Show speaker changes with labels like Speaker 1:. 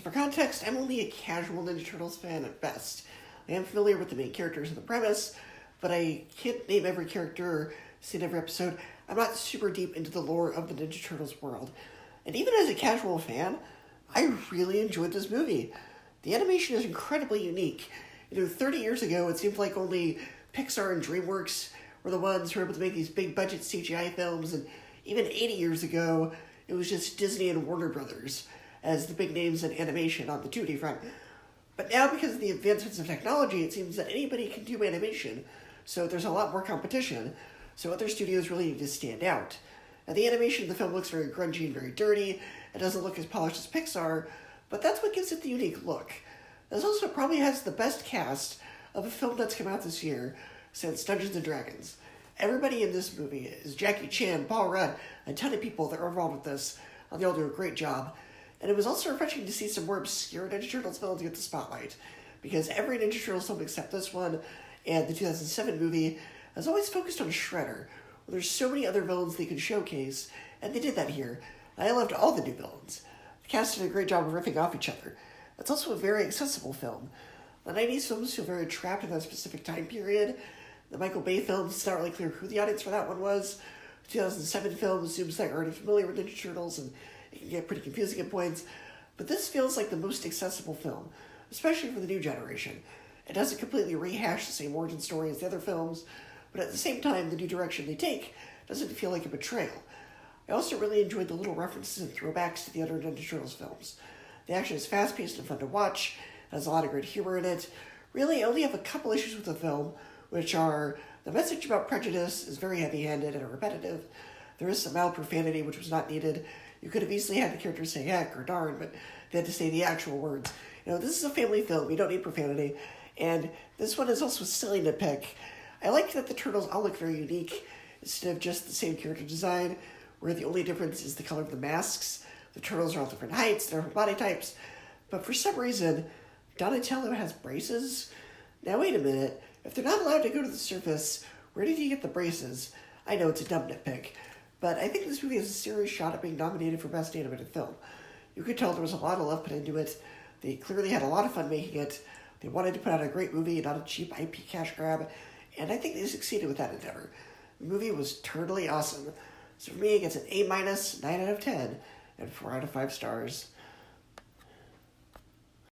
Speaker 1: for context, I'm only a casual Ninja Turtles fan at best. I am familiar with the main characters and the premise, but I can't name every character or see every episode. I'm not super deep into the lore of the Ninja Turtles world. And even as a casual fan, I really enjoyed this movie. The animation is incredibly unique. 30 years ago, it seemed like only Pixar and DreamWorks were the ones who were able to make these big-budget CGI films, and even 80 years ago, it was just Disney and Warner Brothers as the big names in animation on the 2D front. But now, because of the advancements of technology, it seems that anybody can do animation, so there's a lot more competition, so other studios really need to stand out. Now, the animation in the film looks very grungy and very dirty. It doesn't look as polished as Pixar, but that's what gives it the unique look. This also probably has the best cast of a film that's come out this year since Dungeons & Dragons. Everybody in this movie is Jackie Chan, Paul Rudd, a ton of people that are involved with this. They all do a great job. And it was also refreshing to see some more obscure Ninja Turtles films get the spotlight, because every Ninja Turtles film except this one and the 2007 movie has always focused on Shredder. Well, there's so many other villains they could showcase, and they did that here. I loved all the new villains. The cast did a great job of riffing off each other. It's also a very accessible film. The 90s films feel very trapped in that specific time period. The Michael Bay films, it's not really clear who the audience for that one was. The 2007 film assumes that you're already familiar with Ninja Turtles, and it can get pretty confusing at points. But this feels like the most accessible film, especially for the new generation. It doesn't completely rehash the same origin story as the other films, but at the same time, the new direction they take doesn't feel like a betrayal. I also really enjoyed the little references and throwbacks to the other Ninja Turtles films. The action is fast-paced and fun to watch, has a lot of great humor in it. Really, I only have a couple issues with the film, which are the message about prejudice is very heavy-handed and repetitive. There is some mild profanity, which was not needed. You could have easily had the characters say heck or darn, but they had to say the actual words. This is a family film. You don't need profanity. And this one is also a silly nitpick. I like that the Turtles all look very unique instead of just the same character design, where the only difference is the color of the masks. The Turtles are all different heights, they're different body types. But for some reason, Donatello has braces. Now wait a minute. If they're not allowed to go to the surface, where did he get the braces? I know it's a dumb nitpick, but I think this movie has a serious shot at being nominated for Best Animated Film. You could tell there was a lot of love put into it. They clearly had a lot of fun making it. They wanted to put out a great movie, not a cheap IP cash grab, and I think they succeeded with that endeavor. The movie was totally awesome. So for me, it gets an A-, 9 out of 10, and 4 out of 5 stars.